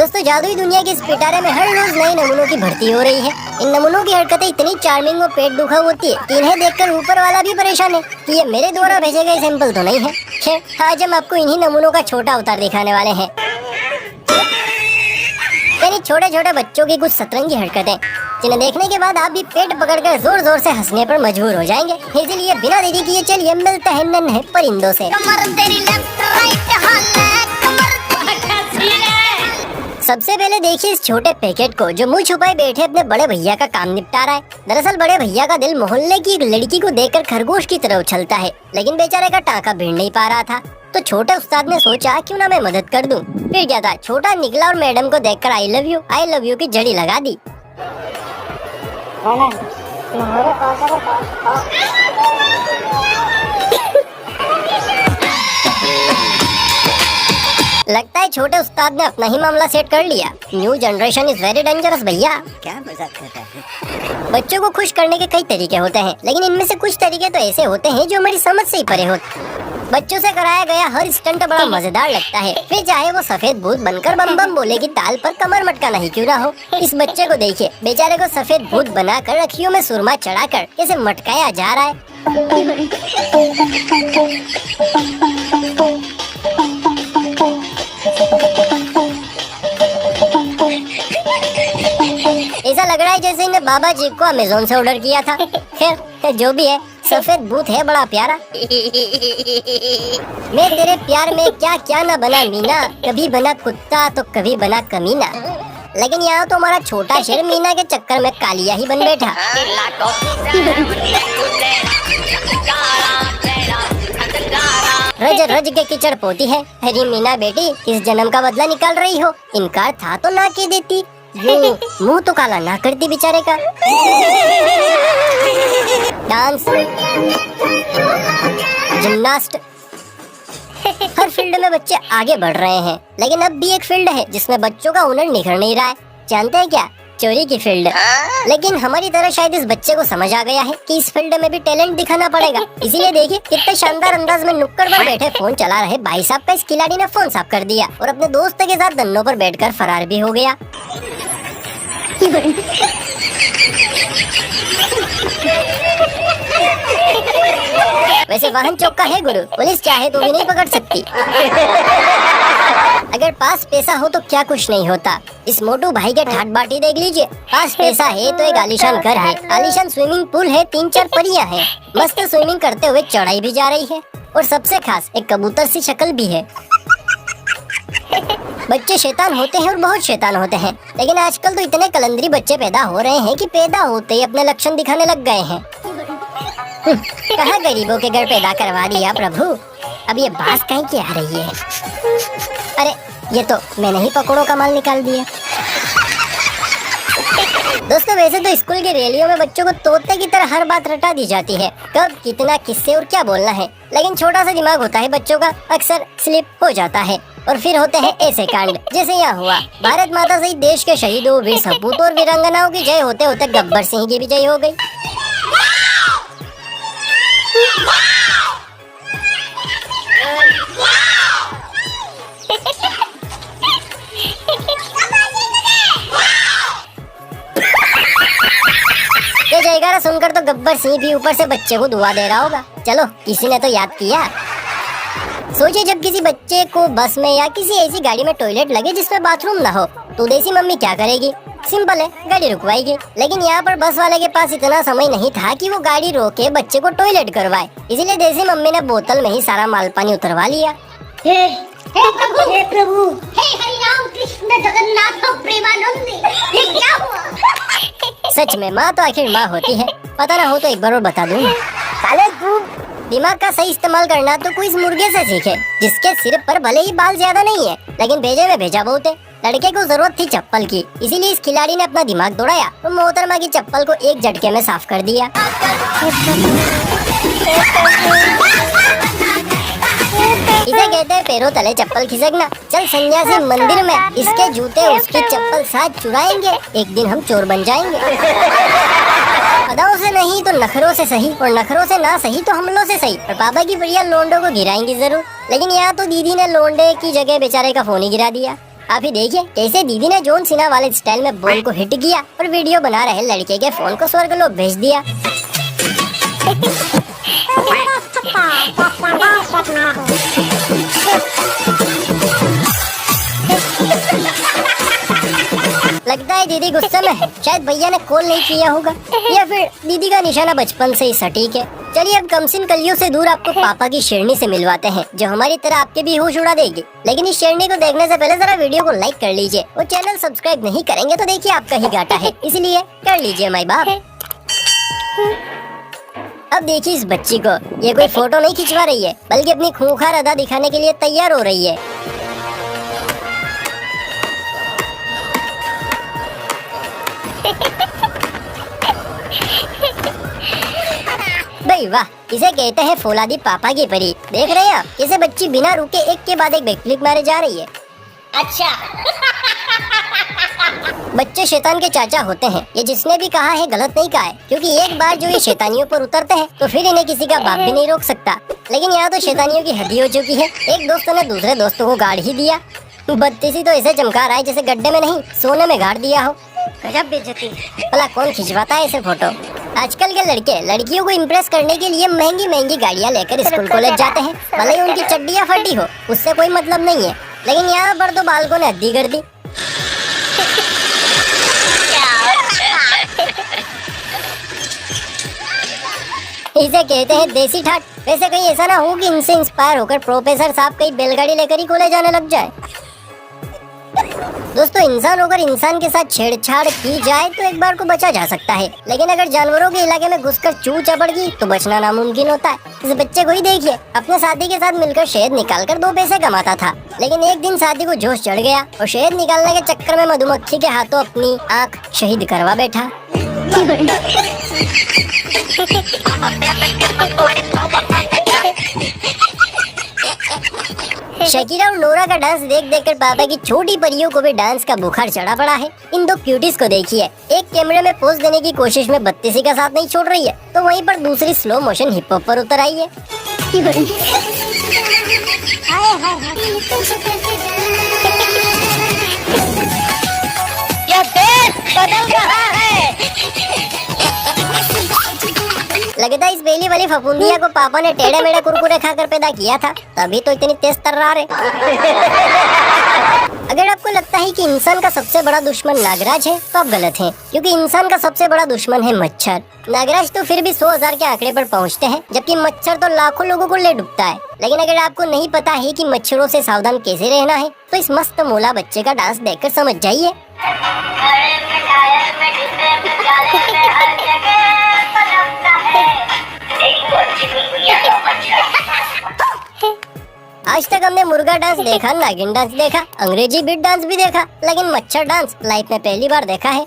दोस्तों, जादुई दुनिया के इस पिटारे में हर रोज नए नमूनों की भर्ती हो रही है। इन नमूनों की हरकतें इतनी चार्मिंग और पेट दुखा होती है कि इन्हें देखकर ऊपर वाला भी परेशान है कि ये मेरे द्वारा भेजे गए सैंपल तो नहीं है। खैर, आज हम आपको इन्हीं नमूनों का छोटा अवतार दिखाने वाले हैं। यानी छोटे छोटे बच्चों की कुछ सतरंगी हरकतें, जिन्हें देखने के बाद आप भी पेट पकड़कर जोर जोर से हंसने पर मजबूर हो जाएंगे। इसीलिए बिना देरी किए चलिए मिलते हैं नन्हे परिंदों से। सबसे पहले देखिए इस छोटे पैकेट को, जो मुंह छुपाए बैठे अपने बड़े भैया का काम निपटा रहा है। दरअसल बड़े भैया का दिल मोहल्ले की एक लड़की को देखकर खरगोश की तरह उछलता है, लेकिन बेचारे का टाका भिड़ नहीं पा रहा था। तो छोटे उस्ताद ने सोचा क्यों ना मैं मदद कर दूं। फिर क्या था, छोटा निकला और मैडम को देखकर आई लव यू की जड़ी लगा दी। लगता है छोटे उस्ताद ने अपना ही मामला सेट कर लिया। New generation is very dangerous भैया। क्या मजाक करता है। बच्चों को खुश करने के कई तरीके होते हैं, लेकिन इनमें से कुछ तरीके तो ऐसे होते हैं जो हमारी समझ से ही परे होते। बच्चों से कराया गया हर स्टंट बड़ा मजेदार लगता है, फिर चाहे वो सफेद भूत बनकर बम बम बोले की ताल पर कमर मटकाना ही क्यों ना हो। इस बच्चे को देखिए, बेचारे को सफेद भूत बनाकर अखियों में सुरमा चढ़ाकर कैसे मटकाया जा रहा है। ऐसा लग रहा है जैसे इन्हें बाबा जी को अमेज़न से ऑर्डर किया था। खैर, जो भी है, सफेद भूत है बड़ा प्यारा। मैं तेरे प्यार में क्या क्या न बना मीना, कभी बना कुत्ता तो कभी बना कमीना। लेकिन यहाँ तो हमारा छोटा शेर मीना के चक्कर में कालिया ही बन बैठा। रज रज के कीचड़ पोती है। अरे मीना बेटी, इस जन्म का बदला निकाल रही हो। इनकार था तो ना कह देती, मुंह तो काला ना करती बेचारे का। डांस, जिम्नास्ट, हर फील्ड में बच्चे आगे बढ़ रहे हैं। लेकिन अब भी एक फील्ड है जिसमें बच्चों का हुनर निखर नहीं रहा है। जानते हैं क्या? चोरी की फील्ड। लेकिन हमारी तरह शायद इस बच्चे को समझ आ गया है कि इस फील्ड में भी टैलेंट दिखाना पड़ेगा। इसीलिए देखिए कितने शानदार अंदाज में नुक्कड़ पर बैठे फोन चला रहे भाई साहब का इस खिलाड़ी ने फोन साफ कर दिया और अपने दोस्त के साथ धन्नों पर बैठकर फरार भी हो गया। वैसे वाहन चौका है गुरु, पुलिस चाहे तो भी नहीं पकड़ सकती। अगर पास पैसा हो तो क्या कुछ नहीं होता। इस मोटू भाई के ठाट बाटी देख लीजिए। पास पैसा है तो एक आलीशान घर है, आलीशान स्विमिंग पूल है, 3-4 परियां हैं। मस्त स्विमिंग करते हुए चढ़ाई भी जा रही है और सबसे खास एक कबूतर सी शक्ल भी है। बच्चे शैतान होते हैं और बहुत शैतान होते हैं, लेकिन आजकल तो इतने कलंदरी बच्चे पैदा हो रहे हैं कि पैदा होते ही अपने लक्षण दिखाने लग गए हैं। कहाँ गरीबों के घर पैदा करवा दिया प्रभु। अब ये बात कहीं की आ रही है। अरे ये तो मैंने ही पकड़ों का माल निकाल दिया। दोस्तों, वैसे तो स्कूल की रैलियों में बच्चों को तोते की तरह हर बात रटा दी जाती है, कब कितना किससे और क्या बोलना है। लेकिन छोटा सा दिमाग होता है बच्चों का, अक्सर स्लिप हो जाता है और फिर होते हैं ऐसे कांड जैसे यहाँ हुआ। भारत माता सहित देश के शहीदों, वीर सपूतों और वीरांगनाओं की जय होते होते गब्बर सिंह की भी जय हो गई। ये जयकारा सुनकर तो गब्बर सिंह भी ऊपर से बच्चे को दुआ दे रहा होगा। चलो, किसी ने तो याद किया। सोचिए जब किसी बच्चे को बस में या किसी ऐसी गाड़ी में टॉयलेट लगे जिसमें बाथरूम ना हो, तो देसी मम्मी क्या करेगी? सिंपल है, गाड़ी रुकवाएगी। लेकिन यहाँ पर बस वाले के पास इतना समय नहीं था कि वो गाड़ी रोके बच्चे को टॉयलेट करवाए। इसीलिए देसी मम्मी ने बोतल में ही सारा माल पानी उतरवा लिया। हे प्रभु, हे हरि राम कृष्ण जगन्नाथ प्रेमानंद, ये क्या हुआ? सच में माँ तो आखिर माँ होती है। पता ना हो तो एक बार और बता दूँ। साले तू दिमाग का सही इस्तेमाल करना तो कोई इस मुर्गे से सीखे, जिसके सिर पर भले ही बाल ज्यादा नहीं है, लेकिन भेजे में भेजा बहुत है। लड़के को जरूरत थी चप्पल की, इसीलिए इस खिलाड़ी ने अपना दिमाग दौड़ाया और मोहतरमा की चप्पल को एक झटके में साफ कर दिया। इसे कहते हैं पैरों तले चप्पल खिसकना। चल सन्यासी मंदिर में, इसके जूते उसकी चप्पल साथ चुराएंगे, एक दिन हम चोर बन जाएंगे। अदाओं से नहीं तो नखरों से सही, और नखरों से ना सही तो हमलों से सही। और पापा की प्रिया लोंडो को गिराएंगी जरूर। लेकिन यहाँ तो दीदी ने लोंडे की जगह बेचारे का फोन ही गिरा दिया। आप ही देखिए कैसे दीदी ने जॉन सीना वाले स्टाइल में बॉल को हिट किया और वीडियो बना रहे लड़के के फोन को स्वर्गलोक भेज दिया। लगता है दीदी गुस्से में है, शायद भैया ने कॉल नहीं किया होगा या फिर दीदी का निशाना बचपन से ही सटीक है। चलिए अब कमसिन कलियों से दूर आपको पापा की शेरनी से मिलवाते हैं, जो हमारी तरह आपके भी होश उड़ा देगी। लेकिन इस शेरनी को देखने से पहले जरा वीडियो को लाइक कर लीजिए और चैनल सब्सक्राइब नहीं करेंगे तो देखिए आपका ही घाटा है, इसलिए कर लीजिए माई बाप। अब देखिए इस बच्ची को, ये कोई फोटो नहीं खिंचवा रही है बल्कि अपनी खूंखार अदा दिखाने के लिए तैयार हो रही है। भाई वाह, इसे कहते हैं फौलादी पापा की परी। देख रहे हैं आप, कैसे बच्ची बिना रुके एक के बाद एक बैकफ्लिप मारे जा रही है। अच्छा। बच्चे शैतान के चाचा होते हैं, ये जिसने भी कहा है गलत नहीं कहा है, क्योंकि एक बार जो ये शैतानियों पर उतरते हैं तो फिर इन्हें किसी का बाप भी नहीं रोक सकता। लेकिन यहाँ तो शैतानियों की हद हो चुकी है। एक दोस्त ने दूसरे दोस्तों को गाड़ ही दिया। बत्तीसी तो ऐसे चमका रहा है जैसे गड्ढे में नहीं सोने में गाड़ दिया हो। गजब बेइज्जती। भला कौन खिंचवाता है ऐसे फोटो। आजकल के लड़के लड़कियों को इम्प्रेस करने के लिए महंगी महंगी गाड़ियाँ लेकर स्कूल कॉलेज जाते हैं, भले ही उनकी चड्डियाँ फटी हो, उससे कोई मतलब नहीं है। लेकिन यहाँ पर तो बालकों ने हद्दी कर दी। इसे कहते हैं देसी ठाट। वैसे कहीं ऐसा ना हो कि इनसे इंस्पायर होकर प्रोफेसर साहब कहीं बैलगाड़ी लेकर ही कॉलेज जाने लग जाए। दोस्तों, इंसान होकर इंसान के साथ छेड़छाड़ की जाए तो एक बार को बचा जा सकता है, लेकिन अगर जानवरों के इलाके में घुसकर चू चपड़ गई तो बचना नामुमकिन होता है। इस बच्चे को ही देखिए, अपने साथी के साथ मिलकर शहद निकालकर 2 पैसे कमाता था, लेकिन एक दिन साथी को जोश चढ़ गया और शहद निकालने के चक्कर में मधुमक्खी के हाथों अपनी आँख शहीद करवा बैठा। शकीरा और नोरा का डांस देख देखकर पापा की छोटी परियों को भी डांस का बुखार चढ़ा पड़ा है। इन दो क्यूटीज को देखिए, एक कैमरे में पोज देने की कोशिश में बत्तीसी का साथ नहीं छोड़ रही है, तो वहीं पर दूसरी स्लो मोशन हिप हॉप पर उतर आई है। यह देश बदल रहा है। लगता है इस बेली वाली फफूंदिया को पापा ने टेढ़े मेढ़े कुरकुरे खाकर पैदा किया था, तभी तो इतनी तेज तर्रार है। अगर आपको लगता है कि इंसान का सबसे बड़ा दुश्मन नागराज है तो आप गलत हैं, क्योंकि इंसान का सबसे बड़ा दुश्मन है मच्छर। नागराज तो फिर भी 100,000 के आंकड़े पर पहुंचते हैं, जबकि मच्छर तो लाखों लोगों को ले डूबता है। लेकिन अगर आपको नहीं पता है कि मच्छरों से सावधान कैसे रहना है, तो इस मस्त मोला बच्चे का डांस देखकर समझ जाइए। आज तक हमने मुर्गा डांस देखा, नागिन डांस देखा, अंग्रेजी बीट डांस भी देखा, लेकिन मच्छर डांस लाइफ में पहली बार देखा है।